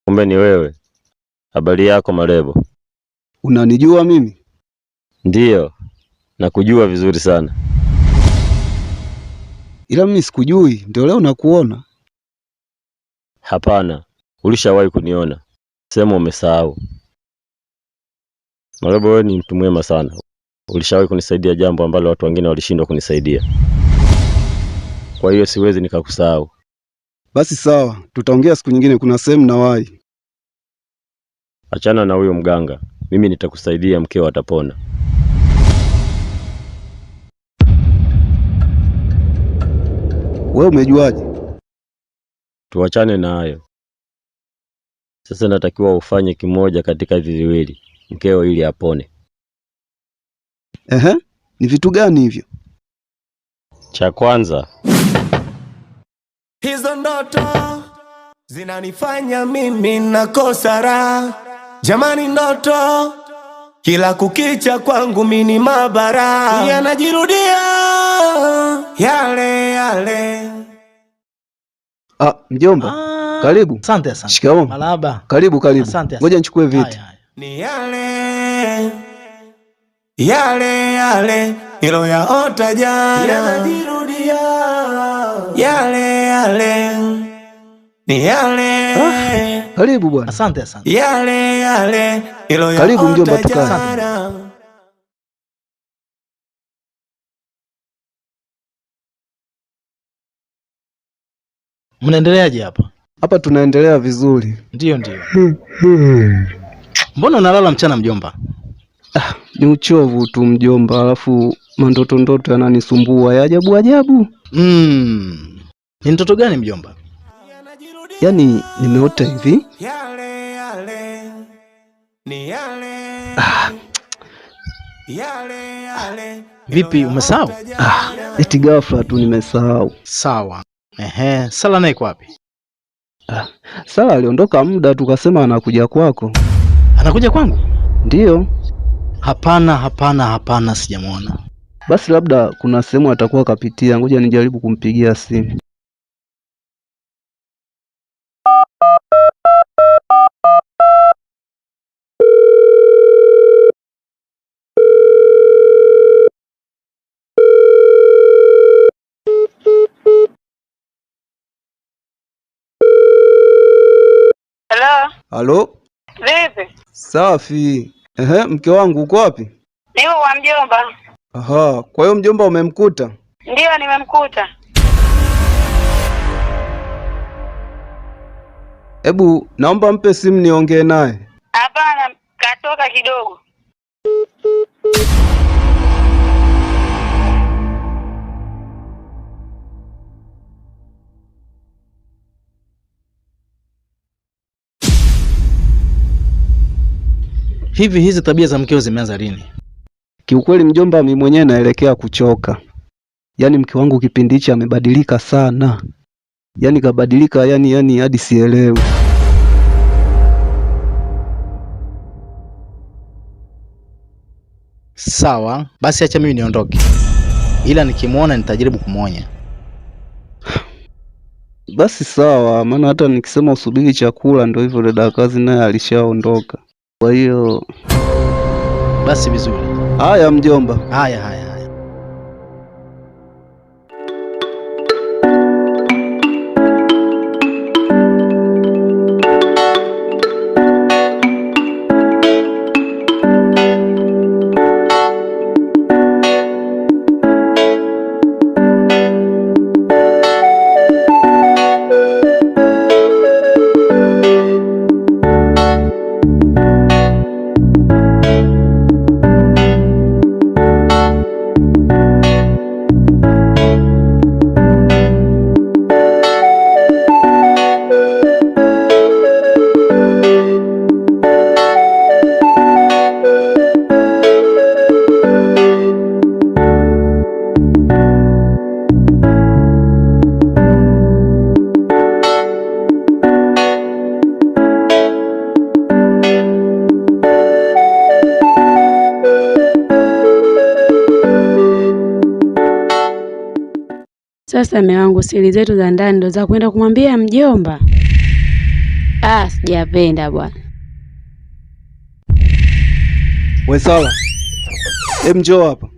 Kumbe ni wewe. Habari yako Marebo? Unanijua mimi? Ndiyo, nakujua vizuri sana. Ila mimi sikujui, ndio leo nakuona. Hapana, ulishawahi kuniona. Sema umesahau. Marebo, wewe ni mtu mwema sana. Ulishawahi kunisaidia jambo ambalo watu wengine walishindwa kunisaidia. Kwa hiyo siwezi nikakusahau. Basi sawa, tutaongea siku nyingine, kuna sehemu nawahi. Achana na huyo mganga. Mimi nitakusaidia, mkeo atapona. Wewe umejuaje? Tuachane na hayo. Sasa natakiwa ufanye kimoja katika hivi viwili, mkeo ili apone. Ni vitu gani hivyo? Cha kwanza, hizo ndoto zinanifanya mimi nakosa raha. Jamani, ndoto kila kukicha kwangu mimi mabara yanajirudia yale yale. Mjomba, karibu. Asante sana. Shikamoo. Malaba. Karibu. Ngoja nichukue viti. Ni yale yale yale ilo yaota jana yanajirudia yale yale. Ni yale. Karibu bwana. Asante sana. Yale yale ilo karibu mjomba, yaota tukae. jana. Mnaendeleaje hapa? Hapa tunaendelea vizuri. Ndio. Mbona unalala mchana mjomba? Ni uchovu tu mjomba, alafu mandoto yananisumbua ya ajabu. Ni ndoto gani mjomba? Yaani nimeota hivi. Yale yale. Ni yale. Yale yale. Vipi, umesahau? Eti ghafla tu nimesahau. Sawa. Sala naye kwa wapi? Sala aliondoka muda, tukasema anakuja kwako. Anakuja kwangu? Ndiyo. Hapana, sijamwona. Basi labda kuna sehemu atakuwa kapitia, ngoja nijaribu kumpigia simu. Halo? Vipi? Safi. Mke wangu uko wapi? Niko kwa mjomba. Kwa hiyo mjomba umemkuta? Ndiyo, nimemkuta. Hebu naomba mpe simu niongee naye. Hapana, katoka kidogo. Hivi hizi tabia za mkeo zimeanza lini? Kiukweli mjomba, mimi mwenyewe naelekea kuchoka. Yaani mke wangu kipindi hichi amebadilika sana. Yaani kabadilika yani hadi sielewi. Sawa, basi acha mimi niondoke. Ila nikimwona nitajaribu kumwonya. Basi sawa, maana hata nikisema usubiri chakula ndio hivyo, dada kazi naye alishaondoka. Kwa hiyo basi vizuri. Haya mjomba. Haya. Sasa mume wangu, siri zetu za ndani ndo za kwenda kumwambia mjomba. Sijapenda bwana. We Sala, hebu njoo hapa.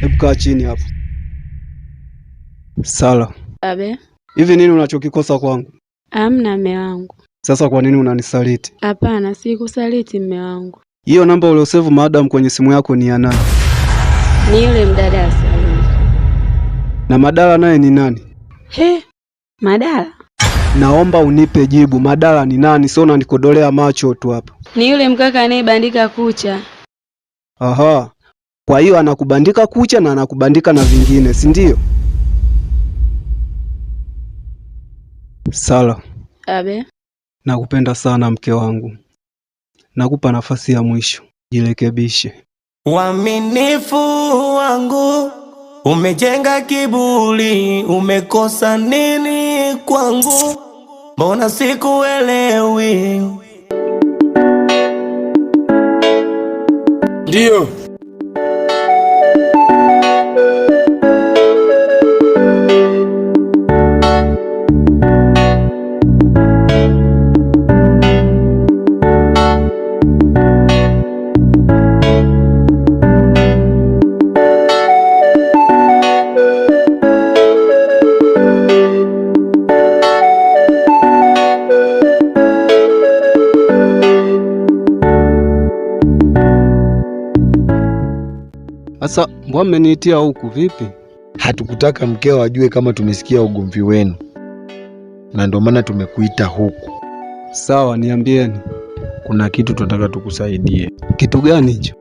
Hebu kaa chini hapa. Sala. Abe. Hivi nini unachokikosa kwangu? Hamna mme wangu. Sasa kwa nini unanisaliti? Hapana, sikusaliti mme wangu. Hiyo namba uliosave madam kwenye simu yako ni ya nani? Ni yule mdada Saluni. Na Madala naye ni nani? Madala? Naomba unipe jibu. Madala ni nani? Sio unanikodolea macho tu hapa. Ni yule mkaka anayebandika kucha. Aha. Kwa hiyo anakubandika kucha na anakubandika na vingine, si ndio? Sala. Abe. Nakupenda sana mke wangu. Nakupa nafasi ya mwisho. Jirekebishe. Uaminifu wangu umejenga kiburi, umekosa nini kwangu? Mbona sikuelewi? Ndio. Sasa mbona mmeniitia huku vipi? Hatukutaka mkeo ajue kama tumesikia ugomvi wenu, na ndio maana tumekuita huku. Sawa, niambieni. Kuna kitu tunataka tukusaidie. Kitu gani hicho?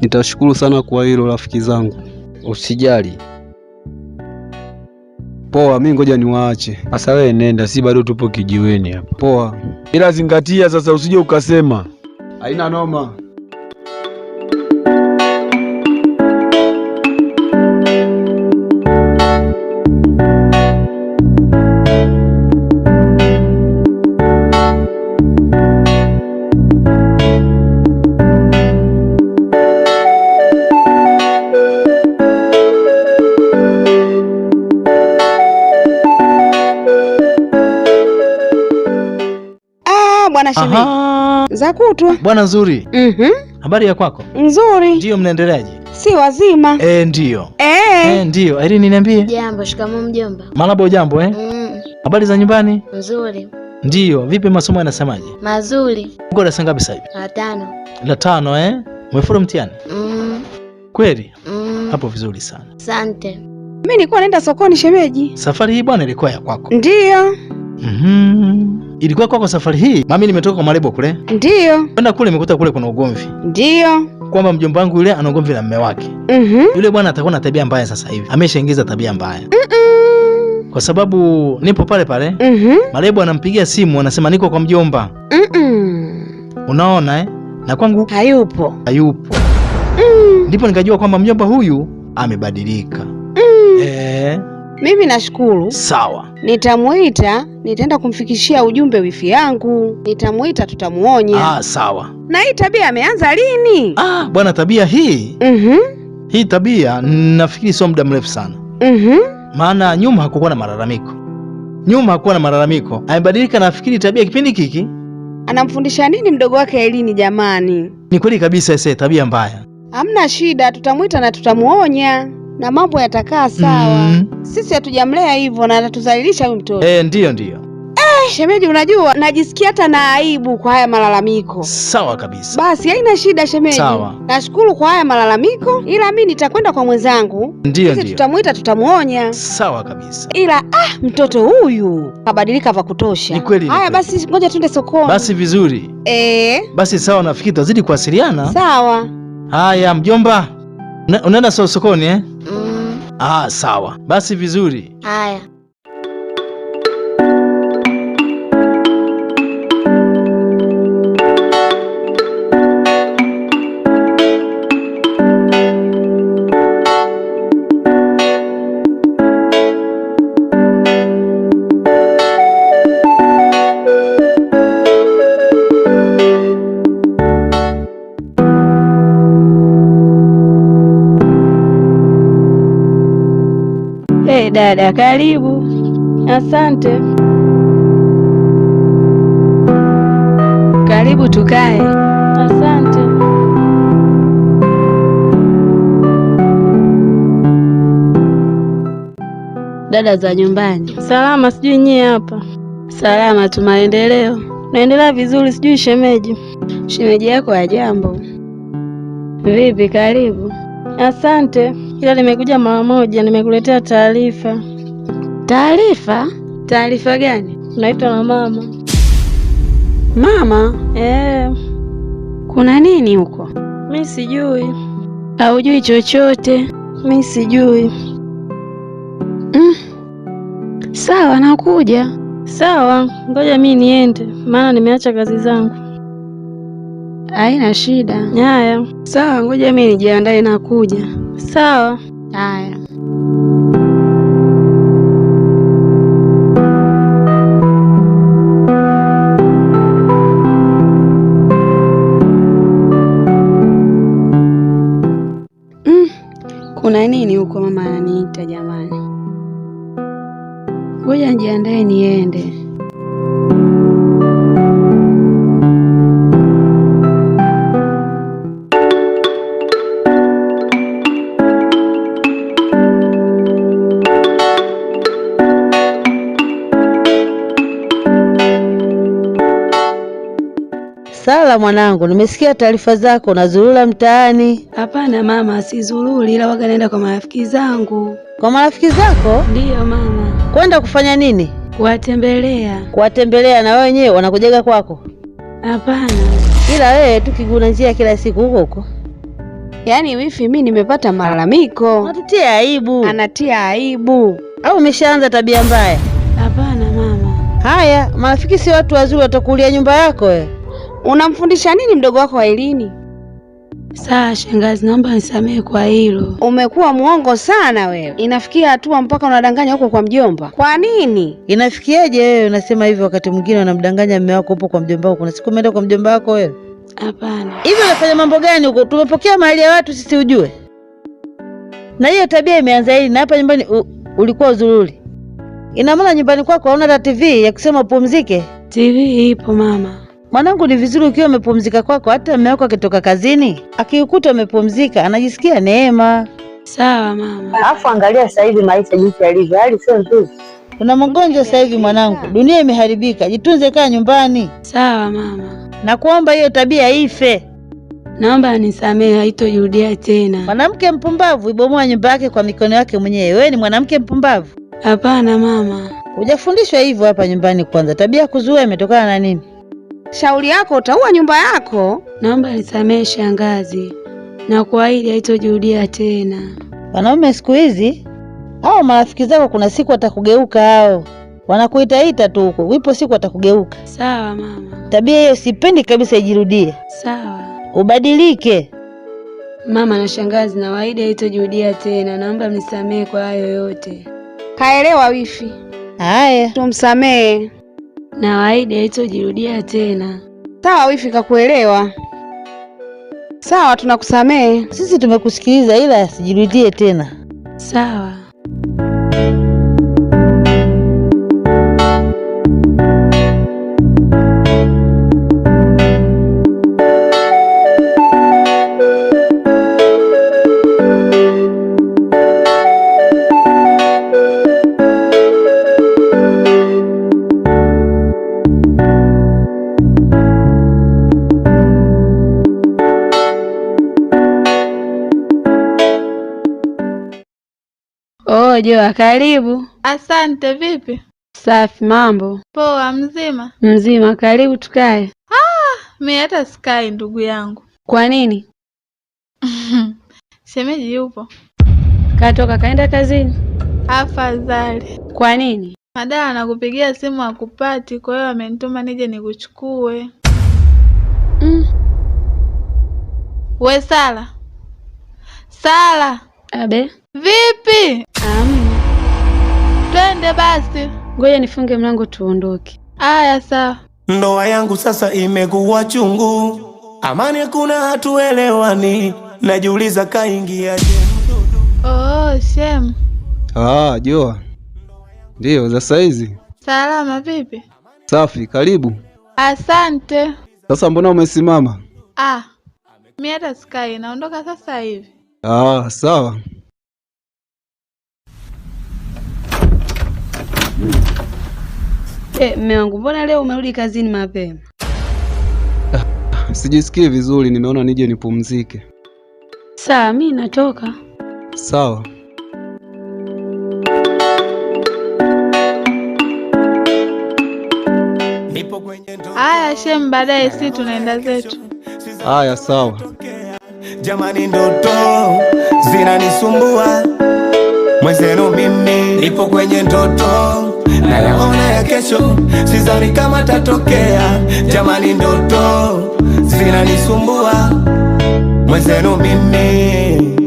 Nitashukuru sana kwa hilo rafiki zangu. Usijali. Poa, mimi ngoja niwaache. Sasa wewe nenda, si bado tupo kijiweni hapa. Poa. Ila zingatia sasa, usije ukasema. Haina noma. Bwana shemeji. Za kutwa. Bwana nzuri. Habari ya kwako? Nzuri. Ndio, mnaendeleaje? Si wazima. Ndio. Ndio. Irene, niambie. Jambo, shikamoo mjomba. Malabo, jambo Habari za nyumbani? Nzuri. Ndio. Vipi masomo yanasemaje? Mazuri. Uko darasa ngapi sasa hivi? La 5. La 5 Umefaulu mtihani? Kweli? Hapo vizuri sana. Asante. Mimi nilikuwa naenda sokoni shemeji. Safari hii bwana ilikuwa ya kwako? Ndio. Ilikuwa kwako safari hii? Mami nimetoka kwa Malebo kule. Ndio. Kwenda kule nimekuta kule kuna ugomvi. Ndio. Kwamba mjomba wangu yule ana ugomvi na mume wake. Yule bwana atakuwa na tabia mbaya sasa hivi. Ameshaingiza tabia mbaya. Kwa sababu nipo pale pale. Malebo anampigia simu anasema niko kwa mjomba. Unaona Na kwangu hayupo. Ndipo nikajua kwamba mjomba huyu amebadilika. Mimi nashukuru. Sawa. Nitamuita, nitaenda kumfikishia ujumbe wifi yangu. Nitamuita, tutamuonya. Sawa. Na hii tabia ameanza lini? Bwana, tabia hii hii tabia nafikiri sio muda mrefu sana. Maana nyuma hakukuwa na malalamiko. Amebadilika, nafikiri tabia kipindi hiki. Anamfundisha nini mdogo wake Elini jamani? Ni kweli kabisa, tabia mbaya. Hamna shida, tutamuita na tutamuonya na mambo yatakaa sawa. Sisi hatujamlea hivyo na anatuzalilisha huyu mtoto. Ndio. Shemeji, unajua najisikia hata na aibu kwa haya malalamiko. Sawa kabisa. Basi haina shida shemeji. Sawa. Nashukuru kwa haya malalamiko, ila mimi nitakwenda kwa mwenzangu. Ndio. Tutamuita, tutamuonya. Sawa kabisa. Ila mtoto huyu kabadilika vya kutosha. Ni kweli. Haya basi ngoja tuende sokoni. Basi vizuri. Basi sawa, nafikiri tuzidi kuwasiliana. Sawa. Haya mjomba. Unaenda sokoni sawa. Basi vizuri. Haya. dada, karibu. Asante. Karibu tukae. Asante. Dada za nyumbani. Salama, sijui nyie hapa. Salama tu, maendeleo. Naendelea vizuri, sijui shemeji. Shemeji yako ya jambo. Vipi, karibu. Asante. Ila nimekuja mara moja, nimekuletea taarifa. Taarifa? Taarifa gani? Unaitwa na mama. Mama? Kuna nini huko? Mi sijui. Haujui chochote? Mi sijui. Sawa, nakuja. Sawa, ngoja mi niende, maana nimeacha kazi zangu. Haina shida. Haya, sawa, ngoja mi nijiandae, nakuja. Sawa. Haya. Kuna nini huko? Mama ananiita jamani. Ngoja nijiandae niende. Sala mwanangu, nimesikia taarifa zako unazurura mtaani. Hapana mama, sizururi, ila waga naenda kwa marafiki zangu. Kwa marafiki zako? Ndiyo mama. Kwenda kufanya nini? Kuwatembelea. Kuwatembelea? na wao wenyewe wanakujaga kwako? Hapana. Ila wewe tu kiguna njia kila siku huko huko. Yaani wifi, mimi nimepata malalamiko. Unatutia aibu. Anatia aibu. Au umeshaanza tabia mbaya? Hapana mama. Haya, marafiki si watu wazuri, watakulia nyumba yako wewe. Unamfundisha nini mdogo wako Ailini? Sawa shangazi, naomba nisamehe kwa hilo. Umekuwa muongo sana wewe. Inafikia hatua mpaka unadanganya huko kwa mjomba. Kwa nini? Inafikiaje wewe unasema hivyo wakati mwingine unamdanganya mume wako huko kwa mjomba wako? Kuna siku umeenda kwa mjomba wako wewe? Hapana. Hivi unafanya mambo gani huko? Tumepokea mahali ya watu sisi ujue. Na hiyo tabia imeanza hili, na hapa nyumbani ulikuwa uzururi. Ina maana nyumbani kwako hauna TV ya kusema upumzike? TV ipo mama. Mwanangu, ni vizuri ukiwa umepumzika kwako, hata mume wako akitoka kazini akikuta umepumzika anajisikia neema. Sawa mama. Alafu angalia sasa hivi maisha jinsi yalivyo, hali sio nzuri. Kuna magonjwa sasa hivi mwanangu, dunia imeharibika, jitunze, kaa nyumbani. Sawa mama. Nakuomba hiyo tabia ife. Naomba nisamehe, haitojudia tena. Mwanamke mpumbavu ibomoa nyumba yake kwa mikono yake mwenyewe. Wewe ni mwanamke mpumbavu? Hapana mama. Hujafundishwa hivyo hapa nyumbani kwanza. Tabia kuzua imetokana na nini? Shauri yako, utaua nyumba yako. Naomba nisamehe shangazi, na kuahidi haitojudia tena. Wanaume siku hizi hao marafiki zako kuna siku watakugeuka hao. Wanakuitaita tu huko, wipo siku watakugeuka. Sawa mama. Tabia hiyo sipendi kabisa ijirudie. Sawa. Ubadilike. Mama na shangazi, na waahidi haitojudia tena. Naomba mnisamehe kwa hayo yote. Kaelewa wifi? Haya, tumsamehe. Na waahidi haitojirudia tena. Sawa wifi, kakuelewa. Sawa, tunakusamehe. Sisi tumekusikiliza, ila asijirudie tena. Sawa. Joa, karibu. Asante. Vipi? Safi. Mambo? Poa. Mzima? Mzima. Karibu tukae. Mimi hata sikai ndugu yangu. Kwa nini? Shemeji yupo. Katoka kaenda kazini? Afadhali. Kwa nini? Madala anakupigia simu akupati, kwa hiyo amenituma nije nikuchukue. We Sala. Sala. Abe. Vipi? Twende basi. Ngoja nifunge mlango tuondoke. Aya, sawa. Ndoa yangu sasa imekuwa chungu, amani kuna hatuelewani, najiuliza kaingia je mdudu. Oh, shem. Joa. Ndiyo, za saizi. Salama, vipi? Safi, karibu. Asante. Sasa mbona umesimama? Mimi hata sikai, naondoka sasa hivi. Sawa. Mme wangu, mbona leo umerudi kazini mapema? Sijisikii vizuri, nimeona nije nipumzike. Sawa, mimi natoka. Sawa. Haya shem, baadaye si tunaenda zetu. Haya sawa. Jamani, ndoto zinanisumbua mwenzenu, mimi nipo kwenye ndoto na naona ya kesho, sidhani kama tatokea. Jamani, ndoto zinanisumbua mwenzenu mimi.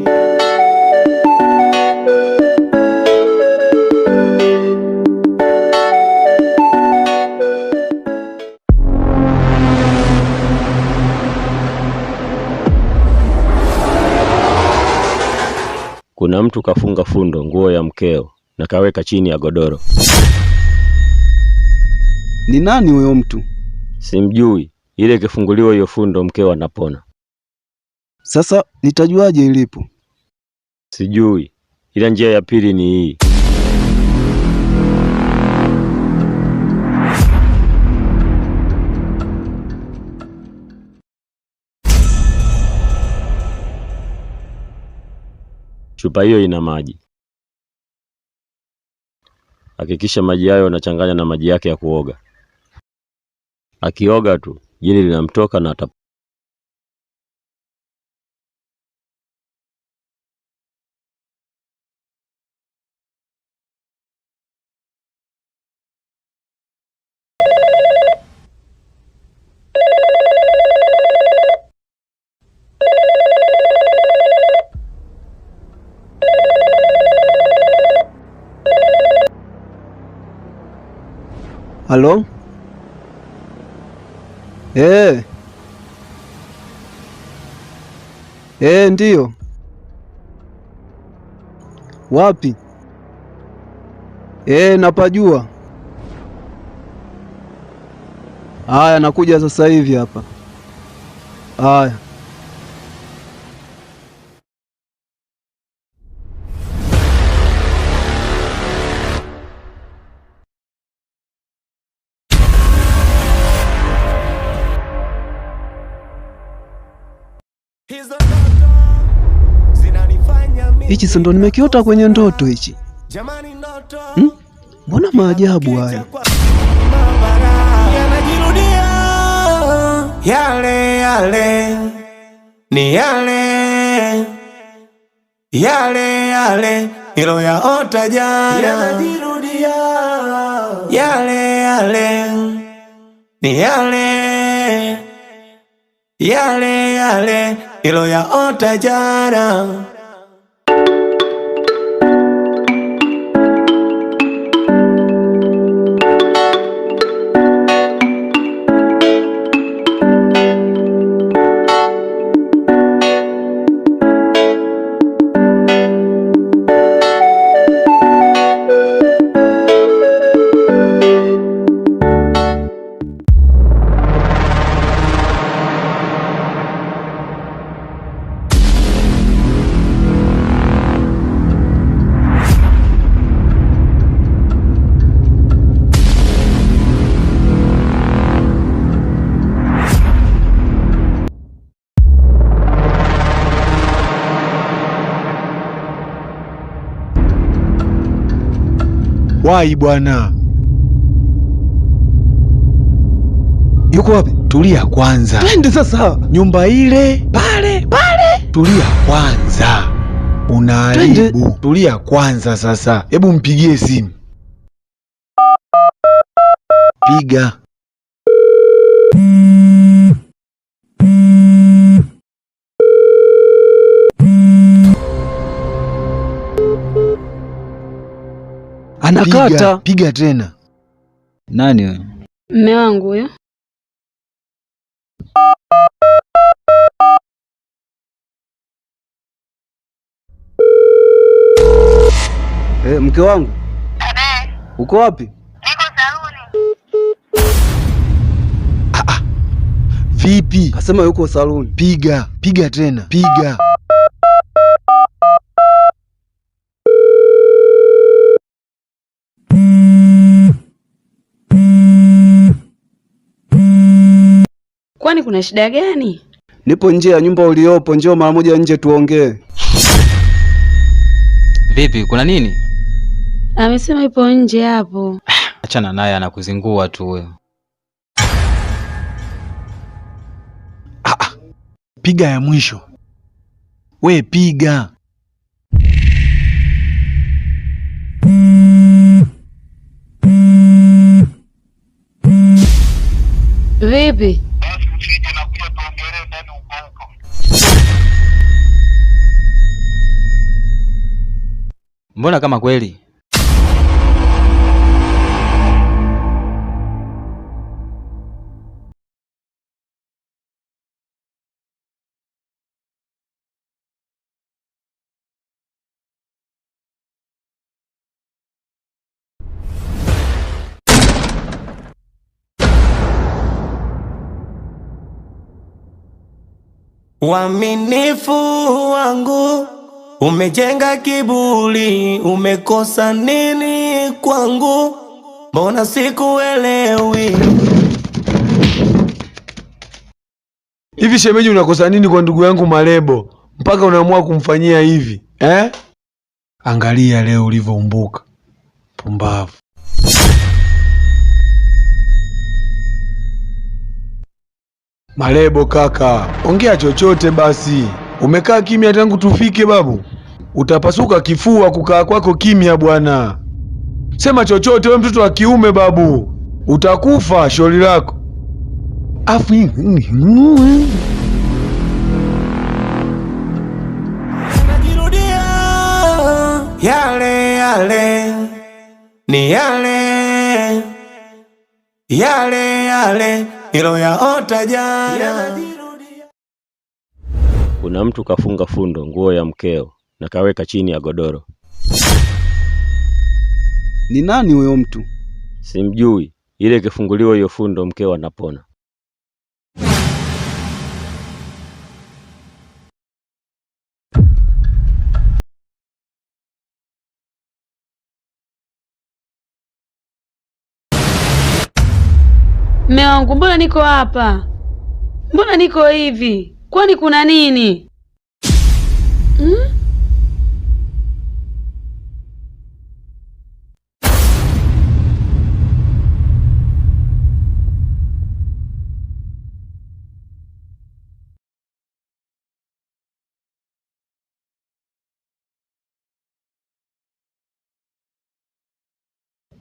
Kuna mtu kafunga fundo nguo ya mkeo na kaweka chini ya godoro. Ni nani huyo mtu? Simjui, ile kifunguliwa hiyo fundo mkeo anapona. Sasa nitajuaje ilipo? Sijui, ila njia ya pili ni hii. Chupa hiyo ina maji. Hakikisha maji hayo unachanganya na maji yake ya kuoga. Akioga tu, jini linamtoka na Halo? Ndiyo. Wapi? Napajua. Haya, nakuja sasa hivi hapa. Haya. Hichi si ndo nimekiota kwenye ndoto hichi? Mbona maajabu haya? Yanajirudia yale yale, ni yale yale yale niloyaota jana. Yanajirudia yale yale, ni yale yale yale niloyaota jana. Wai bwana. Yuko wapi? Tulia kwanza. Twende sasa. Nyumba ile pale. Tulia kwanza. Unaharibu. Tulia kwanza sasa. Hebu mpigie simu. Piga. Anakata. Piga tena. Nani wewe? Mme wangu huyo. Mke wangu. Uko wapi? Niko saluni. Vipi? Kasema yuko saluni. Piga tena. Piga. Kwani kuna shida gani? Nipo nje ya nyumba uliopo, njoo mara moja nje tuongee. Vipi, kuna nini? Amesema ipo nje hapo. Achana naye, anakuzingua tu wewe. Piga ya mwisho. We piga. Vipi? Mbona kama kweli? Uaminifu wangu umejenga kiburi, umekosa nini kwangu? Mbona sikuelewi? Hivi shemeji, unakosa nini kwa ndugu yangu Malebo mpaka unaamua kumfanyia hivi Angalia leo ulivyoumbuka, pumbavu. Malebo kaka, ongea chochote basi. Umekaa kimya tangu tufike babu. Utapasuka kifua kukaa kwako kimya bwana. Sema chochote, wewe mtoto wa kiume babu. Utakufa shauri lako. Najirudia yale yale, ni yale yale niloyaota jana. Kuna mtu kafunga fundo nguo ya mkeo na kaweka chini ya godoro. Ni nani huyo mtu? Simjui. Ile ikifunguliwa hiyo fundo mkeo anapona. Mume wangu, mbona niko hapa? Mbona niko hivi? Kwani kuna nini?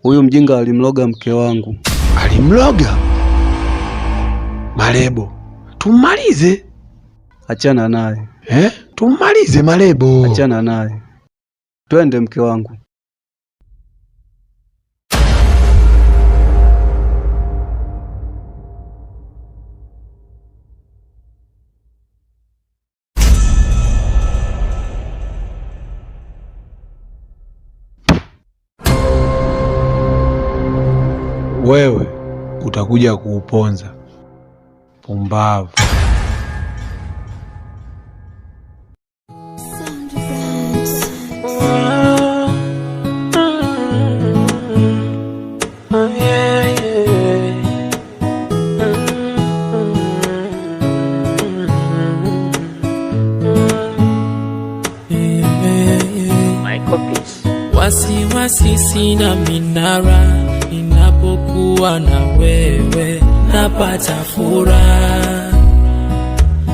Huyu mjinga alimloga mke wangu. Alimloga? Malebo, tumalize. Achana naye. Tumalize Malebo. Achana naye. Twende mke wangu. Wewe utakuja kuuponza. Pumbavu. Wasiwasi sina minara, ninapokuwa na wewe napata furaha.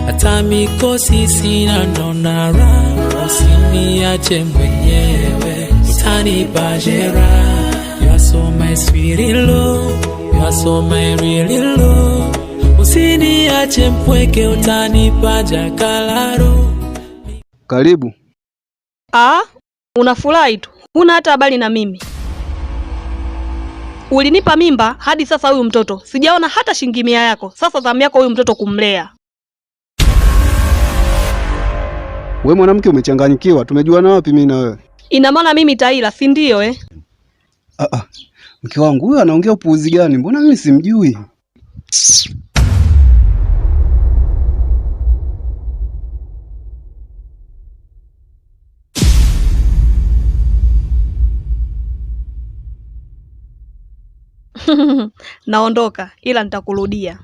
Hata mikosi sina nonara, usiniache mwenyewe, utanipa jeraha. You are so my sweet love, you are so my real love. Usiniache mpweke, utanipa jakalaro. Karibu. Unafurahi tu, huna hata habari na mimi. Ulinipa mimba hadi sasa huyu mtoto sijaona hata shingimia yako. Sasa zamu yako huyu mtoto kumlea. We mwanamke umechanganyikiwa, tumejuana wapi mimi na wewe? Ina maana mimi Taila, si ndio eh? Mke wangu huyu anaongea upuuzi gani? Mbona mimi simjui? Naondoka ila nitakurudia.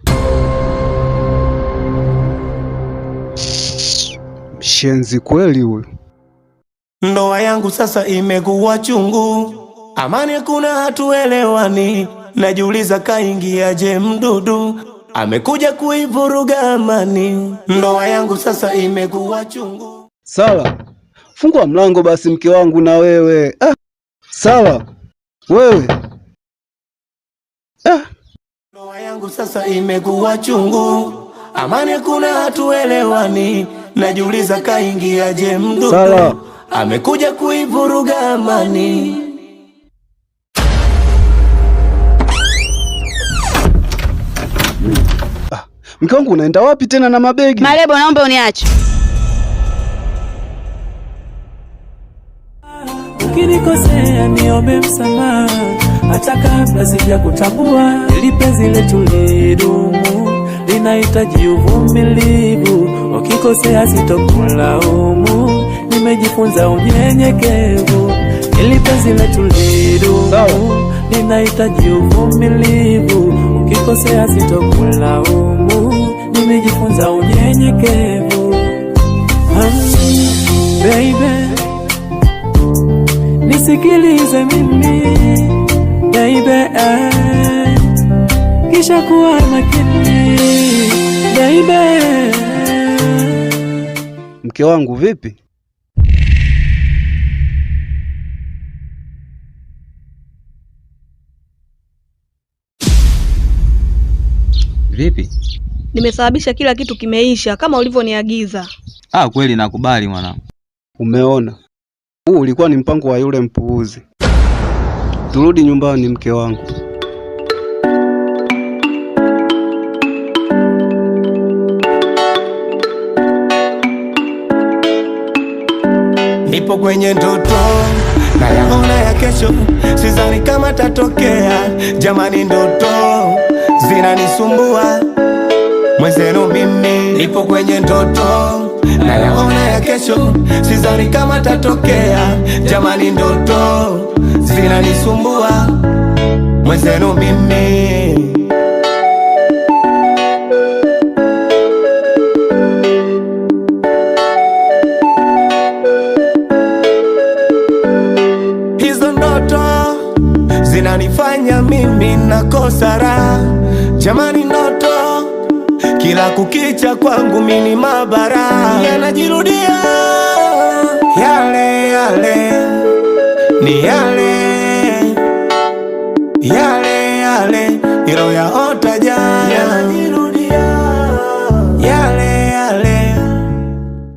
Mshenzi kweli huyu. Ndoa yangu sasa imekuwa chungu, amani kuna hatuelewani. Najiuliza kaingiaje mdudu, amekuja kuivuruga amani. Ndoa yangu sasa imekuwa chungu. Sala, fungua mlango basi mke wangu na wewe. Sala, wewe. Ndoa yangu sasa imekuwa chungu, amani kuna hatuelewani. Najiuliza kaingiaje mdudu, Sala, amekuja kuivuruga amani. Mke wangu unaenda wapi tena na mabegi? Marebo, naomba uniache. Ukinikosea niombe msamaha, hata kabla sija kutambua. Ili penzi letu lidumu linahitaji uvumilivu, ukikosea sitokulaumu, nimejifunza unyenyekevu. Ili penzi letu lidumu linahitaji uvumilivu, ukikosea sitokulaumu, nimejifunza unyenyekevu. Baby, nisikilize mimi baby, kisha kuwa makini baby. Mke wangu vipi? Vipi? Nimesababisha kila kitu kimeisha kama ulivyoniagiza. Kweli nakubali mwanangu. Umeona? Huu ulikuwa ni mpango wa yule mpuuzi. Turudi nyumbani mke wangu. Nipo kwenye ndoto na yaona ya kesho, sidhani kama tatokea. Jamani, ndoto zinanisumbua mwenzenu mimi. Nipo kwenye ndoto na yaona ya kesho, sidhani kama tatokea. Jamani, ndoto zinanisumbua mwenzenu mimi. Hizo ndoto zinanifanya mimi nakosa raha. Jamani, ndoto kila kukicha kwangu mimi mabara yanajirudia, yale yale ni yale.